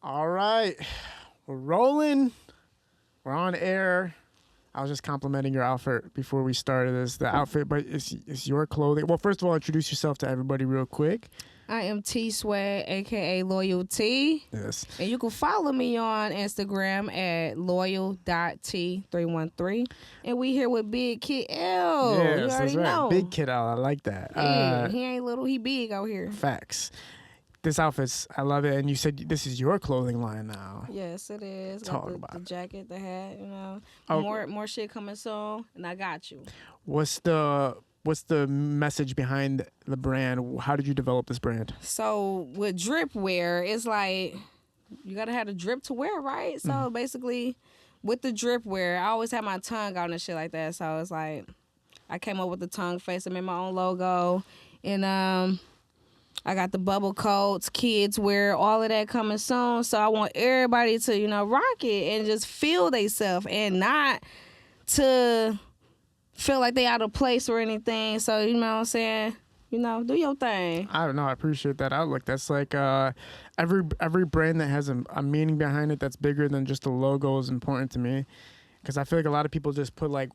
All right, we're rolling. We're on air. I was just complimenting your outfit before we started this. The outfit, but it's your clothing. Well, first of all, introduce yourself to everybody real quick. I am T Swag, aka Loyalty. Yes. And you can follow me on Instagram at loyal.t313. And we here with Big Kid L. Yes, you that's already right. know. Big Kid L. I like that. Yeah, he ain't little, he big out here. Facts. This outfit's, I love it. And you said this is your clothing line now. Yes, it is. Talk Got about the it. jacket, the hat, you know. Oh. More shit coming soon, and I got you. What's the message behind the brand? How did you develop this brand? So with drip wear, it's like you gotta have the drip to wear, right? So basically, with the drip wear, I always have my tongue out and shit like that. So it's like I came up with the tongue face. I made my own logo, and I got the bubble coats, kids wear, all of that coming soon. So I want everybody to rock it and just feel theyself and not to feel like they out of place or anything. So you know what I'm saying. Do your thing. I don't know. I appreciate that outlook. That's like every brand that has a meaning behind it that's bigger than just the logo is important to me, because I feel like a lot of people just put like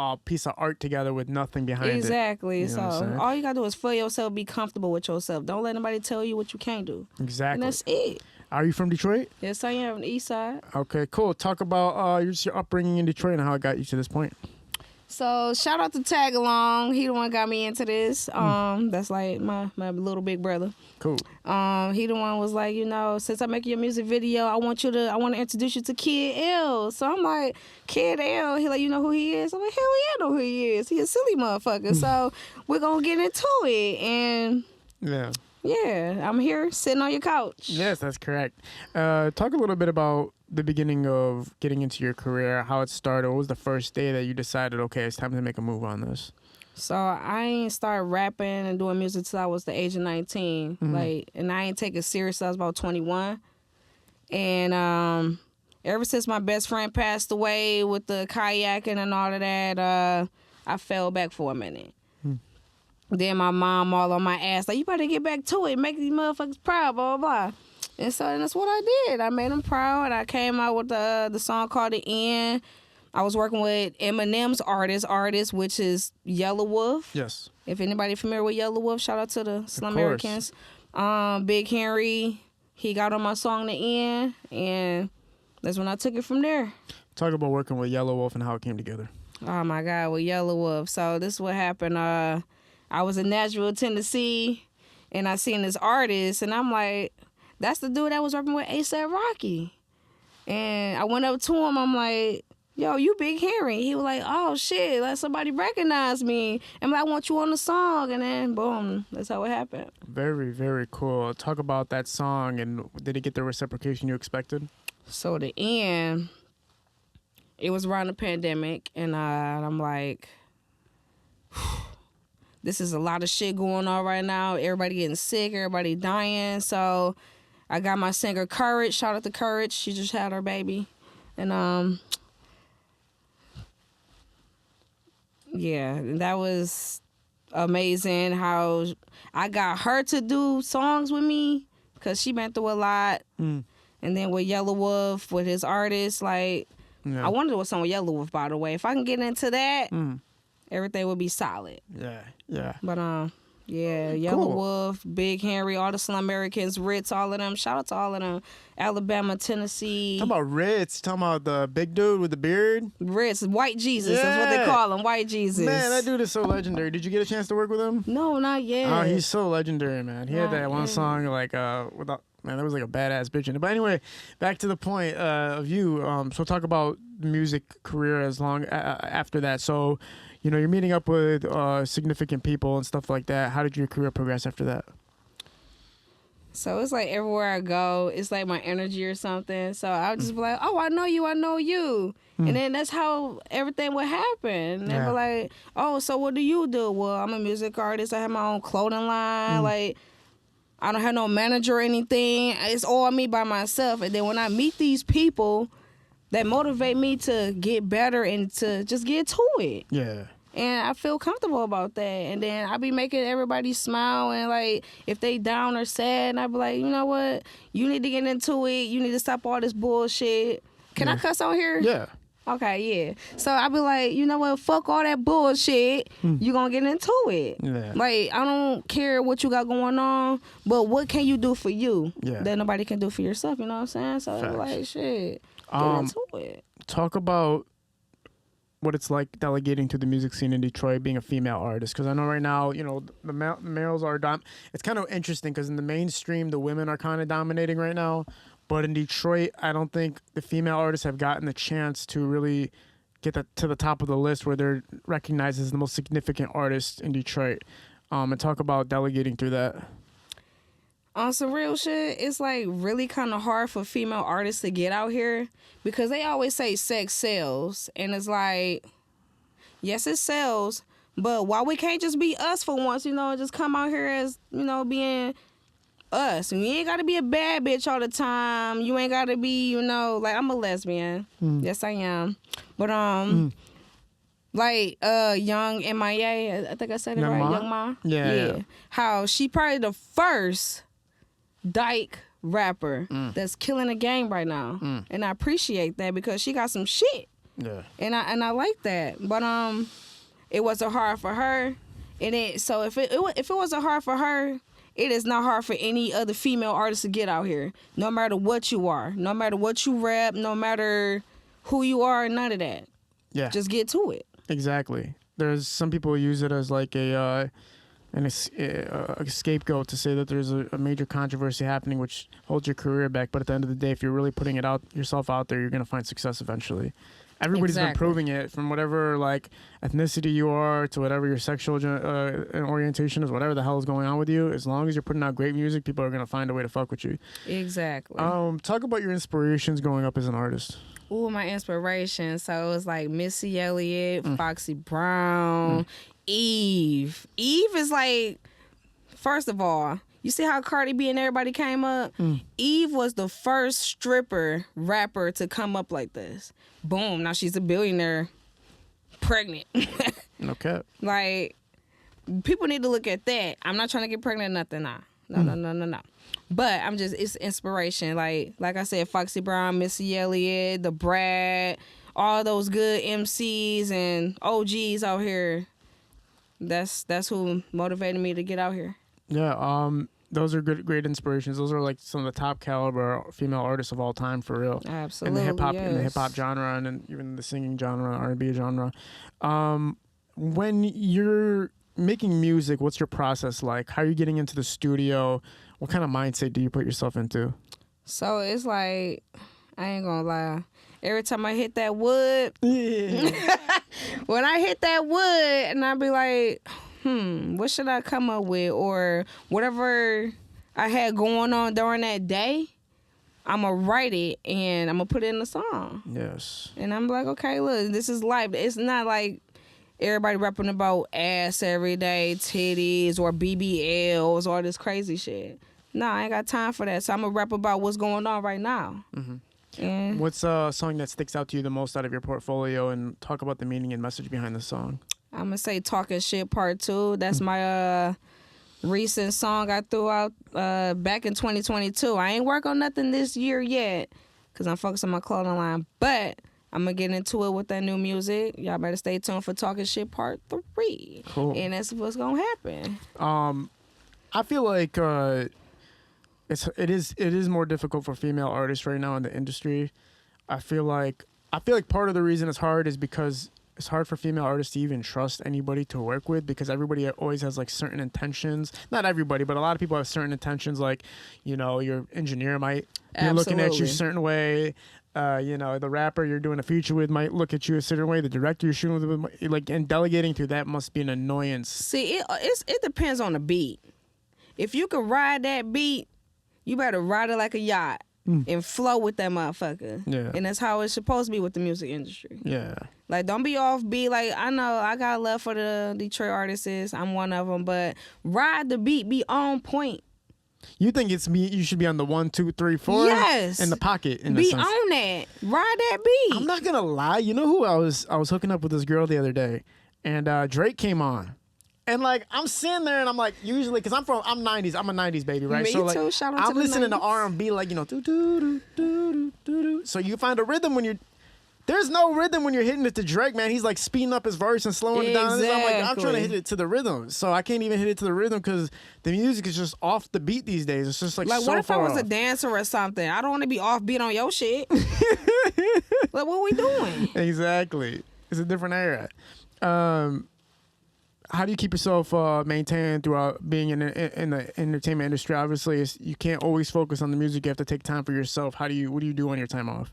a piece of art together with nothing behind it. Exactly. You know what I'm saying? So all you gotta do is feel yourself, be comfortable with yourself. Don't let nobody tell you what you can't do. Exactly. And that's it. Are you from Detroit? Yes, I am on the east side. Okay, cool. Talk about your upbringing in Detroit and how it got you to this point. So shout out to Tag Along. He the one got me into this. That's like my little big brother. Cool. He the one was like, since I'm making your music video, I want to introduce you to Kid L. So I'm like, Kid L. He like, you know who he is? I'm like, hell yeah, I know who he is. He a silly motherfucker. So we're gonna get into it. And yeah, I'm here sitting on your couch. Yes, that's correct. Talk a little bit about the beginning of getting into your career, how it started. What was the first day that you decided, okay, it's time to make a move on this? So I ain't started rapping and doing music till I was the age of 19. And I ain't take it serious till I was about 21. And ever since my best friend passed away with the kayaking and all of that, I fell back for a minute. Then my mom all on my ass, like, you better get back to it, make these motherfuckers proud, blah, blah, blah. And so that's what I did. I made them proud. I came out with the song called The End. I was working with Eminem's artist, which is Yellow Wolf. Yes. If anybody familiar with Yellow Wolf, shout out to the Slum Americans. Big Henry, he got on my song The End, and that's when I took it from there. Talk about working with Yellow Wolf and how it came together. Oh my God, with Yellow Wolf. So this is what happened. I was in Nashville, Tennessee, and I seen this artist, and I'm like, that's the dude that was working with A$AP Rocky. And I went up to him, I'm like, yo, you Big Henry. He was like, oh shit, like somebody recognize me. And I want you on the song. And then boom, that's how it happened. Very, very cool. Talk about that song, and did it get the reciprocation you expected? So The End, it was around the pandemic, and I'm like, this is a lot of shit going on right now. Everybody getting sick, everybody dying. So I got my singer Courage. Shout out to Courage. She just had her baby. And yeah, that was amazing how I got her to do songs with me, because she been through a lot. And then with Yellow Wolf, with his artists, like, I wanted to do a song with Yellow Wolf, by the way. If I can get into that, everything would be solid. Yeah. But yeah, Yellow Cool. Wolf, Big Henry, all the Slum Americans, Ritz, all of them. Shout out to all of them. Alabama, Tennessee. Talking about Ritz, talking about the big dude with the beard. Ritz, White Jesus. That's what Yeah. they call him, White Jesus. Man, that dude is so legendary. Did you get a chance to work with him? No, not yet. Oh, he's so legendary, man. He had that Not one yet. song like without, man, there was like a badass bitch in it. But anyway, back to the point of you. So talk about the music career as long after that. So, you're meeting up with significant people and stuff like that. How did your career progress after that? So it's like everywhere I go, it's like my energy or something. So I would just be like, oh, I know you. And then that's how everything would happen. And they'd be like, oh, so what do you do? Well, I'm a music artist. I have my own clothing line. Like, I don't have no manager or anything. It's all me by myself. And then when I meet these people that motivate me to get better and to just get to it. Yeah. And I feel comfortable about that. And then I be making everybody smile. And, like, if they down or sad, and I be like, you know what? You need to get into it. You need to stop all this bullshit. Can I cuss on here? Yeah. Okay, yeah. So I be like, you know what? Fuck all that bullshit. You gonna get into it. Yeah. Like, I don't care what you got going on, but what can you do for you Yeah. that nobody can do for yourself? You know what I'm saying? So Facts. like, shit, get into it. Talk about what it's like delegating to the music scene in Detroit, being a female artist. Because I know right now, you know, the males are it's kind of interesting because in the mainstream, the women are kind of dominating right now. But in Detroit, I don't think the female artists have gotten the chance to really get to the top of the list where they're recognized as the most significant artist in Detroit. And talk about delegating through that. On some real shit, it's like really kind of hard for female artists to get out here because they always say sex sells. And it's like, yes, it sells, but why we can't just be us for once, you know, just come out here as, you know, being us. And you ain't gotta be a bad bitch all the time. You ain't gotta be, you know, like, I'm a lesbian. Yes, I am. But like Young MIA, I think I said it Young right. Ma? Young Ma. Yeah. How she probably the first dyke rapper that's killing the game right now, and I appreciate that because she got some shit. Yeah. And I like that. But it wasn't hard for her, and so if it wasn't hard for her, it is not hard for any other female artist to get out here. No matter what you are, no matter what you rap, no matter who you are, none of that. Yeah. Just get to it. Exactly. There's some people use it as like a scapegoat to say that there's a major controversy happening which holds your career back. But at the end of the day, if you're really putting yourself out there, you're gonna find success eventually. Everybody's been proving it, from whatever like ethnicity you are to whatever your sexual orientation is, whatever the hell is going on with you. As long as you're putting out great music, people are gonna find a way to fuck with you. Exactly. Talk about your inspirations growing up as an artist. Ooh, my inspiration. So it was like Missy Elliott, Foxy Brown, Eve. Eve is like, first of all, you see how Cardi B and everybody came up? Eve was the first stripper rapper to come up like this. Boom, now she's a billionaire, pregnant. Okay. Like, people need to look at that. I'm not trying to get pregnant or nothing, nah. No. But it's inspiration. Like I said, Foxy Brown, Missy Elliott, The Brat, all those good MCs and OGs out here. That's who motivated me to get out here. Yeah, those are great inspirations. Those are like some of the top caliber female artists of all time, for real. Absolutely, in the hip hop yes. genre and even the singing genre, R&B genre. When you're making music, what's your process like? How are you getting into the studio? What kind of mindset do you put yourself into? So it's like, I ain't gonna lie. Every time I hit that wood, when I hit that wood, and I be like, what should I come up with? Or whatever I had going on during that day, I'm going to write it and I'm going to put it in a song. Yes. And I'm like, okay, look, this is life. It's not like everybody rapping about ass every day, titties, or BBLs, or this crazy shit. No, I ain't got time for that. So I'm going to rap about what's going on right now. And What's a song that sticks out to you the most out of your portfolio, and talk about the meaning and message behind the song? I'm going to say Talking Shit Part 2. That's my recent song I threw out back in 2022. I ain't work on nothing this year yet because I'm focused on my clothing line. But I'm going to get into it with that new music. Y'all better stay tuned for Talking Shit Part 3. Cool. And that's what's going to happen. I feel like it is more difficult for female artists right now in the industry. I feel like part of the reason it's hard is because it's hard for female artists to even trust anybody to work with, because everybody always has like certain intentions. Not everybody, but a lot of people have certain intentions. Like, you know, your engineer might be looking at you a certain way. You know, the rapper you're doing a feature with might look at you a certain way. The director you're shooting with, like, and delegating to that must be an annoyance. See, it depends on the beat. If you can ride that beat, you better ride it like a yacht and flow with that motherfucker. Yeah. And that's how it's supposed to be with the music industry. Yeah. Like, don't be off beat. Like, I know I got love for the Detroit artists. I'm one of them. But ride the beat. Be on point. You think you should be on the 1, 2, 3, 4? Yes. In the pocket. In Be a sense. on that. Ride that beat. I'm not gonna lie. You know who I was hooking up with this girl the other day, and Drake came on. And like I'm sitting there and I'm like, usually because I'm 90s, I'm a 90s baby, right? Me so like too. Shout out I'm to the listening to 90s. R&B, like, you know, do do do do do do. So you find a rhythm when you're there's no rhythm when you're hitting it to Drake, man. He's like speeding up his verse and slowing it down. I'm like, I'm trying to hit it to the rhythm, so I can't even hit it to the rhythm because the music is just off the beat these days. It's just like so what if I far was a off. dancer or something? I don't want to be off beat on your shit. Like, what we doing? Exactly, it's a different era. How do you keep yourself maintained throughout being in the entertainment industry? Obviously, you can't always focus on the music. You have to take time for yourself. What do you do on your time off?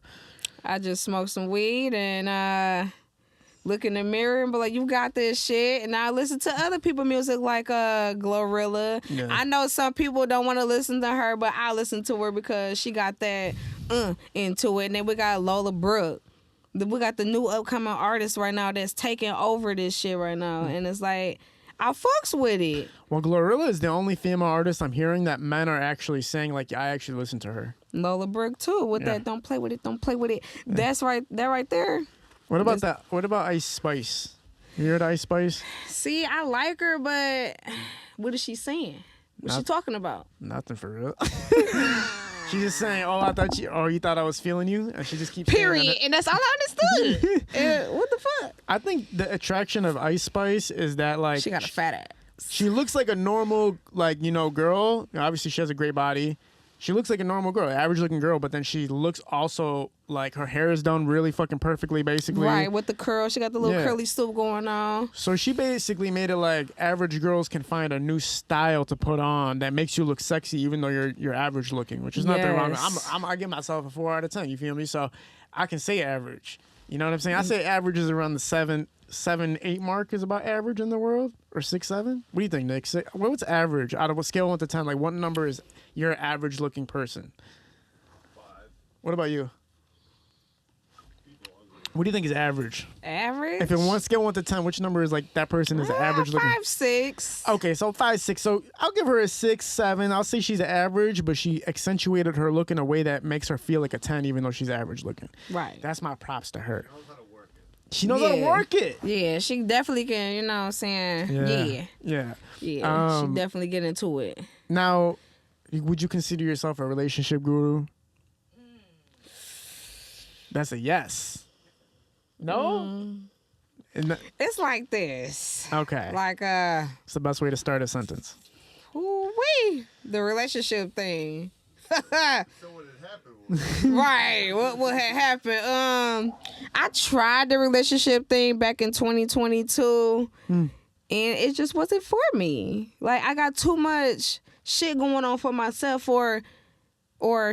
I just smoke some weed and look in the mirror and be like, you got this shit. And I listen to other people's music like Glorilla. Yeah. I know some people don't want to listen to her, but I listen to her because she got that into it. And then we got Lola Brooke. We got the new upcoming artist right now that's taking over this shit right now. And it's like, I fucks with it. Well, Glorilla is the only female artist I'm hearing that men are actually saying, like, I actually listen to her. Lola Brooke too with that don't play with it, don't play with it. That's right, that right there. What about that? What about Ice Spice? You heard Ice Spice? See, I like her, but what is she saying? What's she talking about? Nothing for real. She's just saying, you thought I was feeling you? And she just keeps Period. saying that. And that's all I understood. What the fuck? I think the attraction of Ice Spice is that, like, She got a fat ass. she looks like a normal, like, you know, girl. Obviously, she has a great body. She looks like a normal girl, average looking girl, but then she looks also like her hair is done really fucking perfectly, basically. Right, with the curl. She got the little curly stoop going on. So she basically made it like average girls can find a new style to put on that makes you look sexy, even though you're average looking, which is nothing wrong. I give myself a 4 out of 10. You feel me? So I can say average. You know what I'm saying? I say average is around the 7, 8 mark is about average in the world, or 6, 7. What do you think, Nick? What's average out of a scale 1 to 10? Like, what number is your average looking person? 5. What about you? What do you think is average? Average? If in one scale 1 to 10, which number is like that person is average looking? 5, 6. Okay, so 5, 6. So I'll give her a 6, 7. I'll say she's average, but she accentuated her look in a way that makes her feel like a 10, even though she's average looking. Right. That's my props to her. Knows how to work it. She knows how to work it. Yeah, she definitely can, you know what I'm saying? Yeah. Yeah, she definitely get into it. Now, would you consider yourself a relationship guru? That's a yes. No? It's like this. Okay. Like, It's the best way to start a sentence. ooh-wee, the relationship thing. So what had happened was Right. What had happened? I tried the relationship thing back in 2022, and it just wasn't for me. Like, I got too much shit going on for myself, or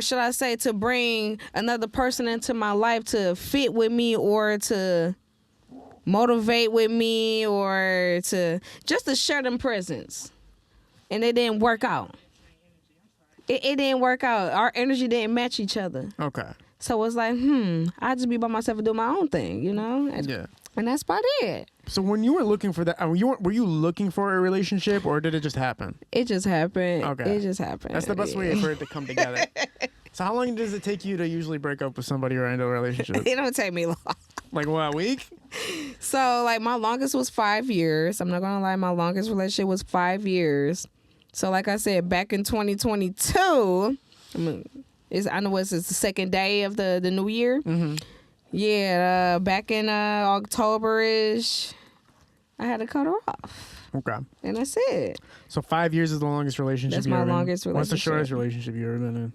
should I say, to bring another person into my life to fit with me, or to motivate with me, or to just to share them presents. And it didn't work out. It didn't work out. Our energy didn't match each other. Okay. So it's like, I just be by myself and do my own thing, you know? Yeah. And that's about it. So when you were looking for that, were you looking for a relationship, or did it just happen? It just happened. Okay. It just happened. That's the best way for it to come together. So how long does it take you to usually break up with somebody or end a relationship? It don't take me long. Like, what, a week? So, like, my longest was 5 years. I'm not going to lie. My longest relationship was 5 years. So, like I said, back in 2022, I know it's the second day of the new year. Mm-hmm. Yeah, back in October-ish, I had to cut her off. Okay. And that's it. So 5 years is the longest relationship That's you've my ever been in. longest What's the relationship. shortest relationship you've ever been in?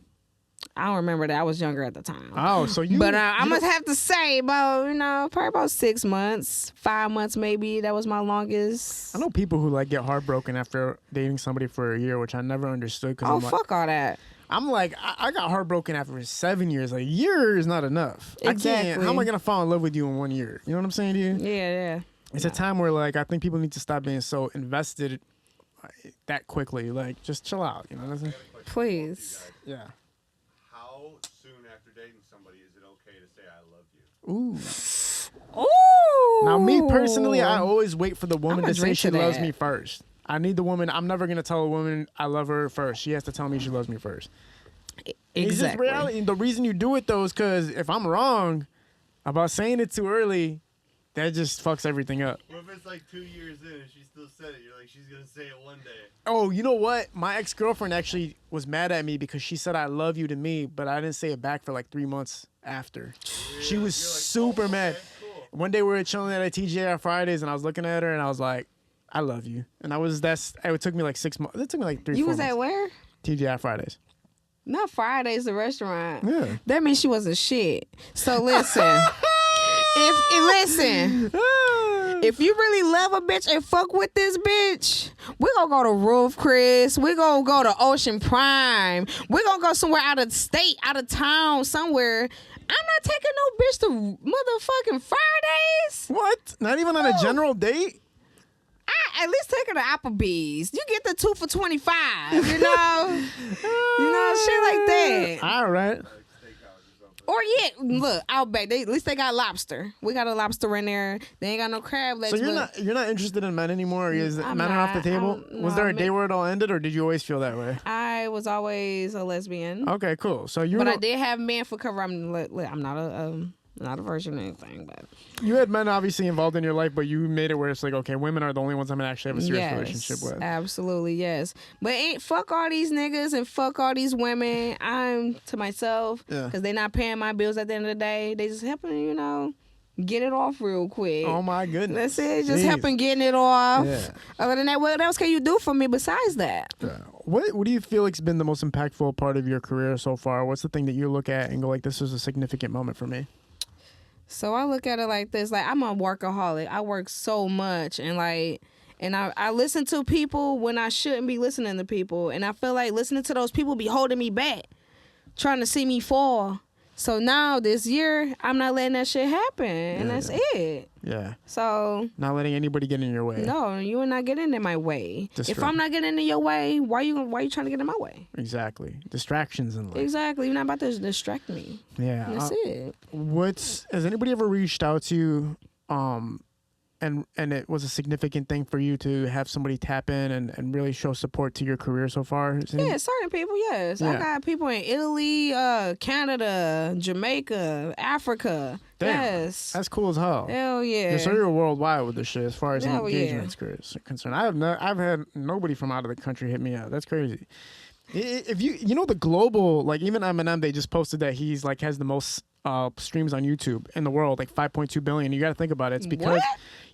I don't remember that. I was younger at the time. Oh, so you... But I you must don't- have to say probably about 6 months, 5 months maybe. That was my longest. I know people who, like, get heartbroken after dating somebody for a year, which I never understood. Cause Oh, I'm like, fuck all that. I'm like, I got heartbroken after 7 years. Like, a year is not enough. I can't. Exactly. How am I going to fall in love with you in 1 year? You know what I'm saying to you? Yeah. It's a time where, like, I think people need to stop being so invested that quickly. Like, just chill out. You know what I'm saying? Please. Yeah. how soon after dating somebody is it okay to say I love you? Ooh. Ooh. Now, me personally, I always wait for the woman I'ma to say drink she to loves that. me first. I need the woman. I'm never going to tell a woman I love her first. She has to tell me she loves me first. It's just Exactly. reality. The reason you do it, though, is because if I'm wrong about saying it too early, that just fucks everything up. What if it's like 2 years in and she still said it? You're like, she's gonna say it one day. Oh, you know what? My ex-girlfriend actually was mad at me because she said I love you to me, but I didn't say it back for like 3 months after. She was super mad. Cool. One day we were chilling at TGI Fridays, and I was looking at her, and I was like, I love you. And it took me like 6 months. It took me like 3 You 4 was months. at where? TGI Fridays. Not Fridays, the restaurant. Yeah. That means she wasn't shit. So listen, if you really love a bitch and fuck with this bitch, we gonna go to Roof Chris. We gonna go to Ocean Prime. We gonna go somewhere out of state, out of town, somewhere. I'm not taking no bitch to motherfucking Fridays. What? Not even on a general date? I at least take her to Applebee's. You get the 2 for $25. You know, shit like that. All right. Or yeah, look, Outback. At least they got lobster. We got a lobster in there. They ain't got no crab legs. So you're not interested in men anymore? Is I'm men are off the not. table? Was there a No, day where it all ended, or did you always feel that way? I was always a lesbian, Okay, cool. So but I did have men for cover. I'm not a virgin or anything, but you had men obviously involved in your life, but you made it where it's like, okay, women are the only ones I'm gonna actually have a serious relationship with. Absolutely, yes. But fuck all these niggas and fuck all these women. I'm to myself because they're not paying my bills at the end of the day. They just helping, get it off real quick. Oh my goodness. That's it. Just helping getting it off. Yeah. Other than that, what else can you do for me besides that? What do you feel like's been the most impactful part of your career so far? What's the thing that you look at and go like, this was a significant moment for me? So I look at it like this, like I'm a workaholic. I work so much and I listen to people when I shouldn't be listening to people. And I feel like listening to those people be holding me back, trying to see me fall. So now this year, I'm not letting that shit happen. And that's it. Yeah. So. Not letting anybody get in your way. No, you are not getting in my way. If I'm not getting in your way, why you trying to get in my way? Exactly. Distractions in life. Exactly. You're not about to distract me. Yeah. That's it. Has anybody ever reached out to you, and it was a significant thing for you to have somebody tap in and really show support to your career so far? Yeah, certain people, yes. Yeah. I got people in Italy, Canada, Jamaica, Africa. Damn, yes. That's cool as hell. Hell yeah. So you're worldwide with this shit as far as Hell engagement's concerned. I've had nobody from out of the country hit me up. That's crazy. If you know the global, like even Eminem, they just posted that he's like has the most streams on YouTube in the world, like 5.2 billion. You got to think about it. It's because,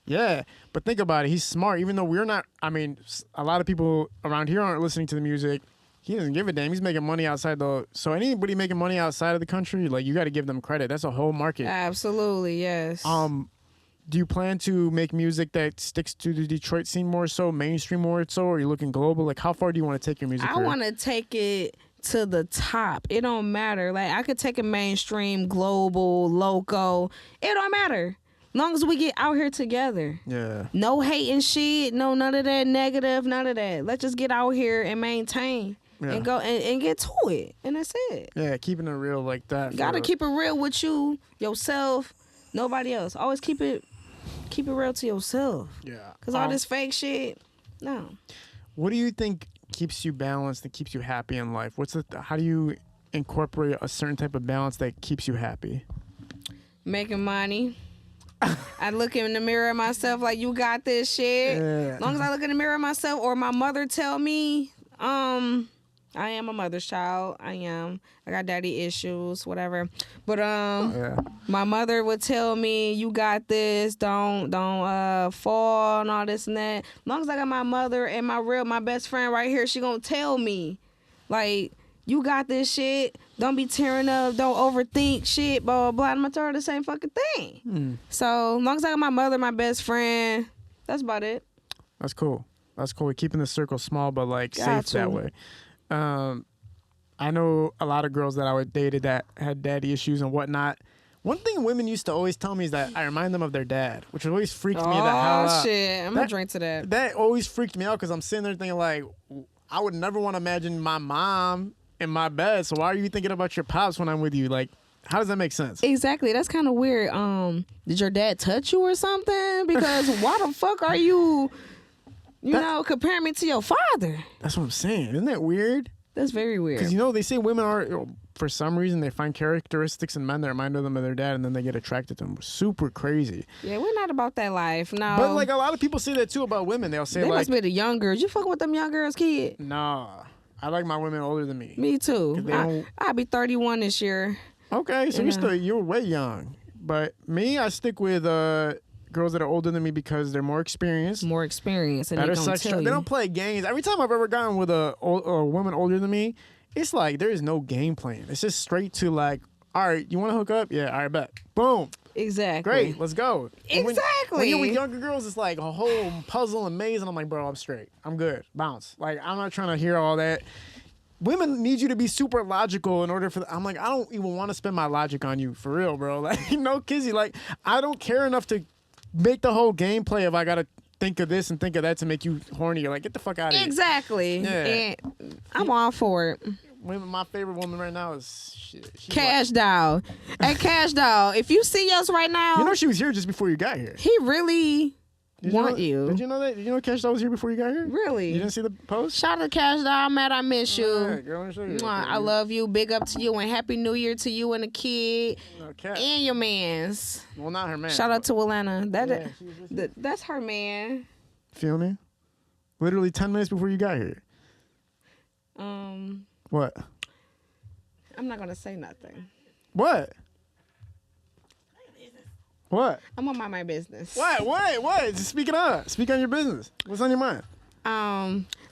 yeah, but think about it. He's smart, even though we're not. I mean, a lot of people around here aren't listening to the music. He doesn't give a damn. He's making money outside so anybody making money outside of the country, like you got to give them credit. That's a whole market. Absolutely, yes. Do you plan to make music that sticks to the Detroit scene more so, mainstream more so, or are you looking global? Like, how far do you want to take your music career? I want to take it to the top. It don't matter. Like, I could take it mainstream, global, local. It don't matter. Long as we get out here together. Yeah. No hating shit. No, none of that negative, none of that. Let's just get out here and maintain. Yeah. And go and get to it. And that's it. Yeah, keeping it real like that. Gotta keep it real with you, yourself, nobody else. Always keep it real to yourself. Yeah. Because all this fake shit, no. What do you think keeps you balanced and keeps you happy in life? How do you incorporate a certain type of balance that keeps you happy? Making money. I look in the mirror at myself like, you got this shit. Yeah. As long as I look in the mirror at myself or my mother tell me, I am a mother's child. I am. I got daddy issues, whatever. But my mother would tell me, "You got this. Don't fall and all this and that." As long as I got my mother and my best friend right here, she gonna tell me, like, "You got this shit. Don't be tearing up. Don't overthink shit." Blah blah blah. I'm gonna tell her the same fucking thing. So as long as I got my mother, my best friend, that's about it. That's cool. That's cool. We're keeping the circle small, but like safe that way. I know a lot of girls that I dated that had daddy issues and whatnot. One thing women used to always tell me is that I remind them of their dad, which always freaked me the hell out. Oh shit! I'm gonna drink to that. That always freaked me out because I'm sitting there thinking like, I would never want to imagine my mom in my bed. So why are you thinking about your pops when I'm with you? Like, how does that make sense? Exactly. That's kind of weird. Did your dad touch you or something? Because why the fuck are you, comparing me to your father? That's what I'm saying. Isn't that weird? That's very weird. Because they say women are for some reason they find characteristics in men that remind them of their dad, and then they get attracted to them. Super crazy. Yeah, we're not about that life. No. But like a lot of people say that too about women. They'll say they like, must be the young girls. You fucking with them young girls, kid? nah, I like my women older than me. Me too. They don't- I'll be 31 this year. Okay, so you're way young. But me, I stick with girls that are older than me because they're more experienced. More experience, and Better they gonna sex tell drive. you. They don't play games. Every time I've ever gotten with a woman older than me, it's like there is no game plan. It's just straight to like, all right, you want to hook up? Yeah, all right, bet. Boom. Exactly. Great, let's go. And Exactly. When you're with younger girls, it's like a whole puzzle and maze, and I'm like, bro, I'm straight. I'm good. Bounce. Like, I'm not trying to hear all that. Women need you to be super logical in order for. I'm like, I don't even want to spend my logic on you, for real, bro. Like, no kizzy. Like, I don't care enough to make the whole gameplay if I gotta think of this and think of that to make you horny. You're like, get the fuck out of here. Exactly. Yeah. And I'm all for it. My favorite woman right now is she's Cash Doll. Hey, Cash Doll, if you see us right now, You know she was here just before you got here. he really want you. Did you know that? Did you know Cash Doll was here before you got here? Really? You didn't see the post? Shout out to Cash Doll. I'm mad I miss you. All right, girl, let me show you. Mwah, I love you. Big up to you and Happy New Year to you and the kid Okay. and your mans. Well, not her man. Shout out to Alana. Yeah, she was just- That's her man. Feel me? Literally 10 minutes before you got here. What? I'm not gonna say nothing. What? What? I'm gonna mind my business. What? Just speak it up. Speak on your business. What's on your mind?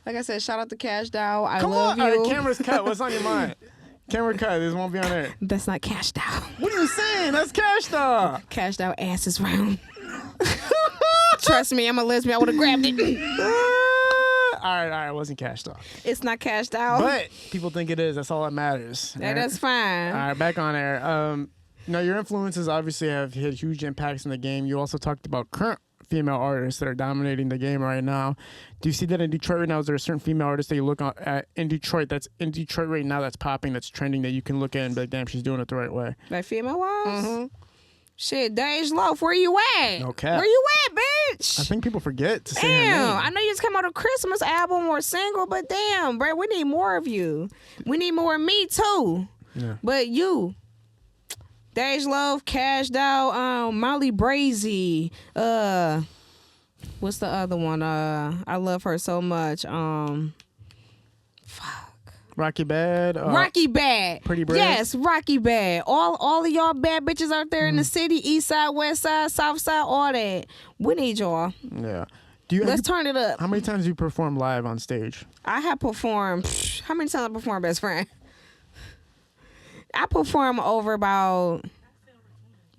Like I said, shout out to Cash Doll. I Come love on. you. All right, camera's cut. What's on your mind? Camera cut. This won't be on air. That's not Cash Doll. What are you saying? That's Cash Doll. Cash Doll ass is round. Trust me, I'm a lesbian. I would have grabbed it. All right. It wasn't Cash Doll. It's not Cash Doll. But people think it is. That's all that matters. Yeah, that's fine. All right, back on air. Now, your influences obviously have had huge impacts in the game. You also talked about current female artists that are dominating the game right now. Do you see that in Detroit right now? Is there a certain female artist that you look at in Detroit right now that's popping, that's trending, that you can look at and be like, damn, she's doing it the right way? Like female wise? Mm-hmm. Shit, Dej Loaf, where you at? No cap. Where you at, bitch? I think people forget to say her Damn, name. I know you just came out a Christmas album or single, but damn, bro, we need more of you. We need more of me too. Yeah. But you, Dej Love, Cash Doll, Molly Brazy, what's the other one? I love her so much. Rocky Bad. Rocky Bad. Pretty Bread? Yes, Rocky Bad. All of y'all bad bitches out there in the city, east side, west side, south side, all that. We need y'all. Yeah. Let's turn it up. How many times do you perform live on stage? I have performed. How many times I performed, best friend? I perform over about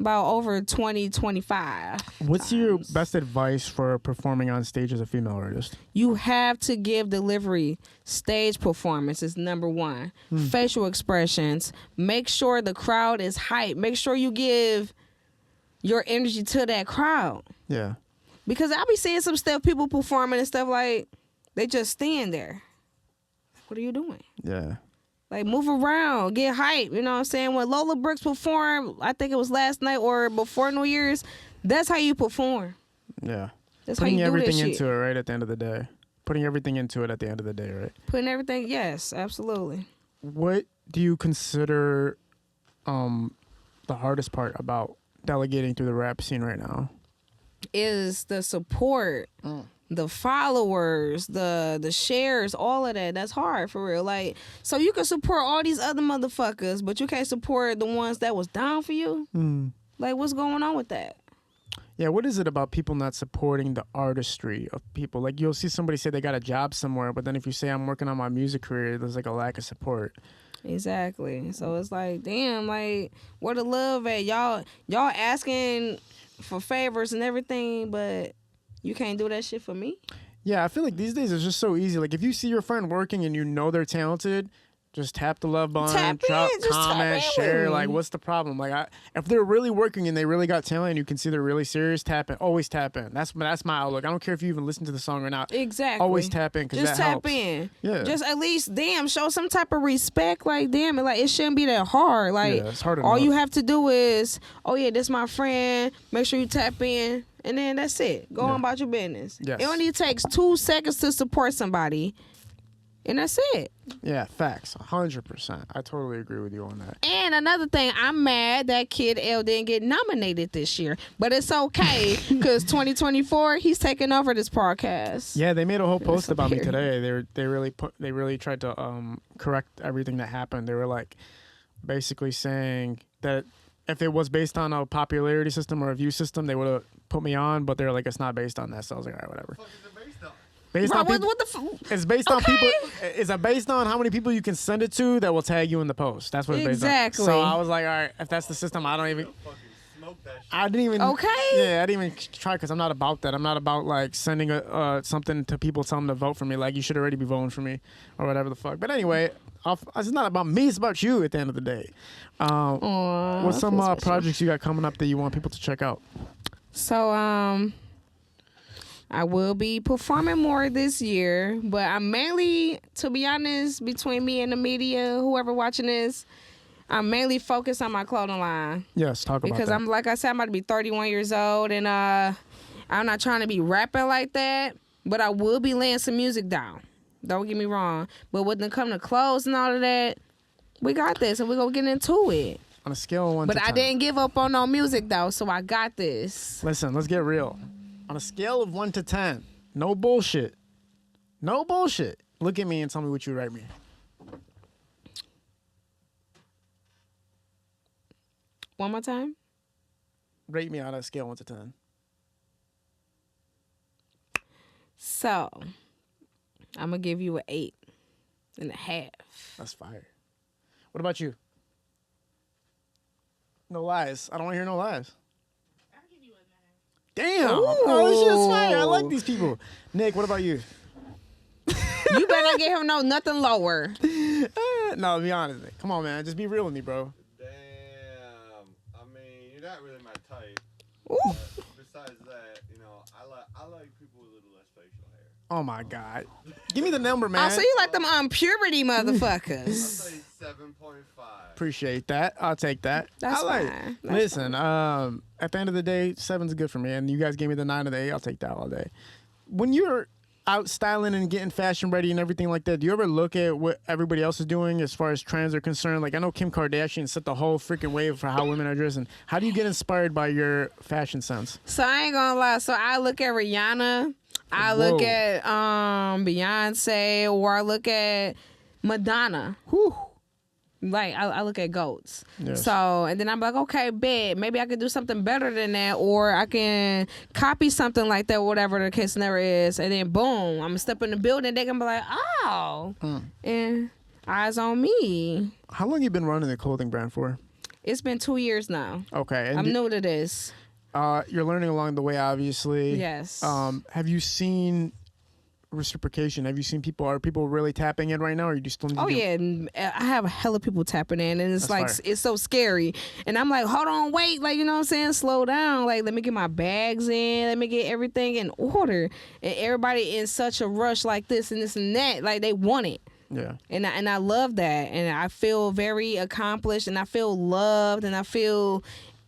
over 20, 25. What's your best advice for performing on stage as a female artist? You have to give delivery. Stage performance is number one. Facial expressions. Make sure the crowd is hyped. Make sure you give your energy to that crowd. Yeah. Because I be seeing some stuff, people performing and stuff like, they just stand there. What are you doing? Yeah. Like, move around, get hype. You know what I'm saying? When Lola Brooks performed, I think it was last night or before New Year's, that's how you perform. Yeah. That's Putting how you do everything this into shit. it right at the end of the day. Putting everything into it at the end of the day, right? Putting everything, yes, absolutely. What do you consider the hardest part about delegating through the rap scene right now? Is the support, the followers, the shares, all of that. That's hard for real. Like, so you can support all these other motherfuckers, but you can't support the ones that was down for you? Like, what's going on with that? Yeah, what is it about people not supporting the artistry of people? Like, you'll see somebody say they got a job somewhere, but then if you say I'm working on my music career, there's like a lack of support. Exactly. So it's like, damn, like, where the love at? Y'all asking for favors and everything, but you can't do that shit for me? Yeah, I feel like these days it's just so easy. Like, if you see your friend working and you know they're talented, just tap the love button, Tap drop in, just tap comment, in share. with me. Like, what's the problem? Like, if they're really working and they really got talent and you can see they're really serious, tap in. Always tap in. That's my outlook. I don't care if you even listen to the song or not. Exactly. Always tap in because Just that tap helps. in. Yeah. Just at least, damn, show some type of respect. Like, damn, like, it shouldn't be that hard. Like, Yeah, it's hard all enough. you have to do is, oh yeah, this my friend. Make sure you tap in, and then that's it. Go on about your business. Yes. It only takes 2 seconds to support somebody. And that's it. Yeah, facts. 100%. I totally agree with you on that. And another thing, I'm mad that Kid L didn't get nominated this year. But it's okay, because 2024, he's taking over this podcast. Yeah, they made a whole post about me period. today. They really tried to correct everything that happened. They were like basically saying that if it was based on a popularity system or a view system, they would have put me on, but they're like, it's not based on that. So I was like, all right, whatever. What the fuck is it based on? Based Bro, on people, what the it's based on Okay. people. Is it based on how many people you can send it to that will tag you in the post? That's what it's based Exactly. on. So I was like, all right, if that's the system, I don't even. Fucking smoke that shit. I didn't even. Okay. Yeah, I didn't even try because I'm not about that. I'm not about like sending something to people telling them to vote for me. Like you should already be voting for me or whatever the fuck. But anyway, it's not about me. It's about you at the end of the day. Aw, What's some I feel special. projects you got coming up that you want people to check out? So, I will be performing more this year, but I'm mainly, to be honest, between me and the media, whoever watching this, I'm mainly focused on my clothing line. Yes, talk about Because that. I'm, like I said, I'm about to be 31 years old, and I'm not trying to be rapping like that, but I will be laying some music down. Don't get me wrong. But when it come to clothes and all of that, we got this, and we're going to get into it. On a scale of 1 But to 10. I didn't give up on no music, though, so I got this. Listen, let's get real. On a scale of 1 to 10, no bullshit. No bullshit. Look at me and tell me what you rate me. One more time. Rate me on a scale of 1 to 10. So, I'm going to give you an 8.5. That's fire. What about you? No lies. I don't want to hear no lies. Damn. Oh, this shit's fire. I like these people. Nick, what about you? You better not get him nothing lower. No, be honest. Nick. Come on, man. Just be real with me, bro. Damn. I mean, you're not really my type. Ooh. But besides that, you know, I like people with a little less facial hair. Oh, my God. Give me the number, man. Oh, so you like them puberty I'll motherfuckers. say 7.5. Appreciate that. I'll take that. That's I like fine. it. That's Listen, at the end of the day, 7's good for me. And you guys gave me the 9 of the 8. I'll take that all day. When you're out styling and getting fashion ready and everything like that, do you ever look at what everybody else is doing as far as trends are concerned? Like, I know Kim Kardashian set the whole freaking wave for how women are dressing. How do you get inspired by your fashion sense? So I ain't gonna lie. So I look at Rihanna. I look Whoa. at Beyonce, or I look at Madonna. Whew. Like I look at goats. Yes. So and then I'm like, okay, bet maybe I could do something better than that, or I can copy something like that, whatever the case scenario is. And then boom, I'm gonna step in the building. They gonna be like, oh, and eyes on me. How long you been running the clothing brand for? It's been 2 years now. Okay. And I'm new to this. you're learning along the way, obviously. Yes. Have you seen reciprocation? Have you seen are people really tapping in right now, or you just still need Oh to yeah, and I have a hella people tapping in, and it's That's like fire. it's so scary. And I'm like, hold on, wait, like you know what I'm saying, slow down. Like let me get my bags in, let me get everything in order. And everybody in such a rush like this and this and that, like they want it. Yeah. And I love that, and I feel very accomplished, and I feel loved, and I feel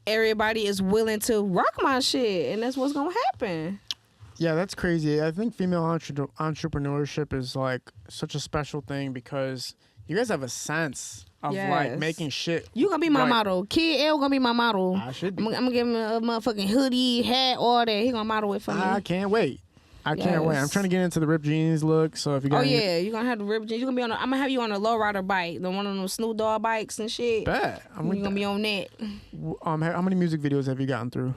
everybody is willing to rock my shit, and that's what's gonna happen. Yeah, that's crazy. I think female entrepreneurship is like such a special thing because you guys have a sense of like Yes. making shit. You gonna be my right. model. Kid L gonna be my model. I should I'm be. gonna give him a motherfucking hoodie, hat, all that. He gonna model it for me. I can't wait. I can't wait. I'm Yes. trying to get into the ripped jeans look. So if you got Oh any- yeah, you gonna have the ripped jeans. You gonna be on. I'm gonna have you on a lowrider bike, the one of those Snoop Dogg bikes and shit. bet. I'm You with gonna that. be on that. How many music videos have you gotten through?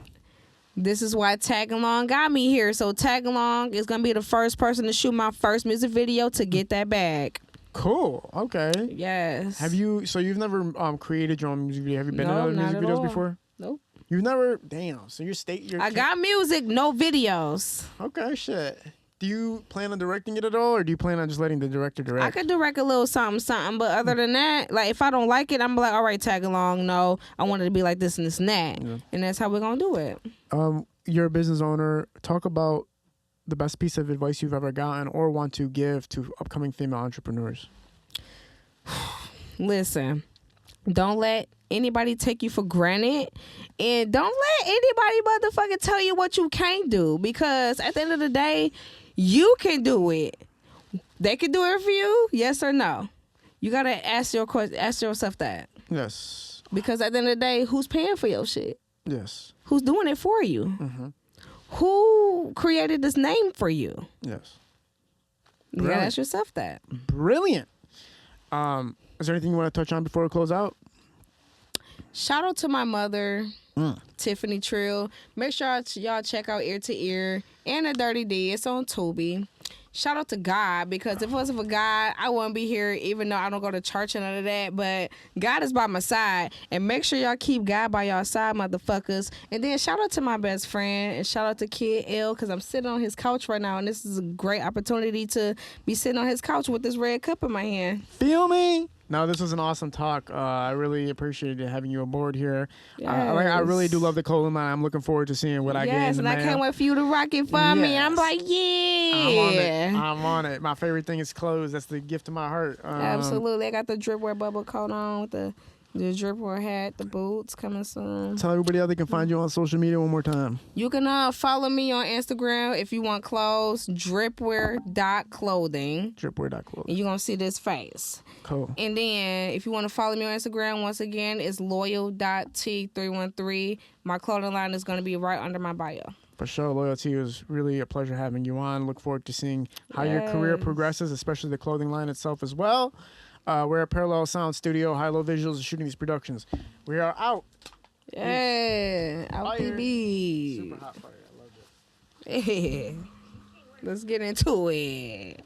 This is why Tag Along got me here. So Tag Along is gonna be the first person to shoot my first music video to get that bag. Cool. Okay. Yes. Have you? So you've never created your own music video? Have you been No, in other not music at videos all. before? Nope. You've never. Damn. So I got music, no videos. Okay. Shit. Do you plan on directing it at all, or do you plan on just letting the director direct? I could direct a little something, but other than that, like if I don't like it, I'm like, all right, Tag Along. No, I want it to be like this and this and that, and that's how we're gonna do it. You're a business owner. Talk about the best piece of advice you've ever gotten or want to give to upcoming female entrepreneurs. Listen, don't let anybody take you for granted, and don't let anybody motherfucking tell you what you can't do, because at the end of the day, you can do it. They could do it for you, yes or no? You gotta ask yourself that. Yes. Because at the end of the day, who's paying for your shit? Yes. Who's doing it for you? Mm-hmm. Who created this name for you? Yes. You gotta ask yourself that. Brilliant. Is there anything you want to touch on before we close out? Shout out to my mother, Tiffany Trill. Make sure y'all check out Ear to Ear and The Dirty D. It's on Tubi. Shout out to God, because if it wasn't for God, I wouldn't be here, even though I don't go to church and none of that. But God is by my side. And make sure y'all keep God by y'all side, motherfuckers. And then shout out to my best friend, and shout out to Kid L, because I'm sitting on his couch right now. And this is a great opportunity to be sitting on his couch with this red cup in my hand. Feel me? No, this was an awesome talk. I really appreciated having you aboard here. Yes. I really do love the clothing line. I'm looking forward to seeing what I get in Yes, the and mail. I can't wait for you to rock it for me. And I'm like, yeah. I'm on it. My favorite thing is clothes. That's the gift of my heart. Absolutely. I got the dripwear bubble coat on with the dripwear hat, the boots coming soon. Tell everybody how they can find you on social media one more time. You can follow me on Instagram if you want clothes, dripwear.clothing. Dripwear.clothing. And you're going to see this face. Cool. And then if you want to follow me on Instagram, once again, it's loyal.t313. My clothing line is going to be right under my bio. For sure, Loyalty. It was really a pleasure having you on. Look forward to seeing how your career progresses, especially the clothing line itself as well. We're at Parallel Sound Studio, High Low Visuals, is shooting these productions. We are out. Yeah, out Fire. BB. Super hot fire. I love it. Yeah. Let's get into it.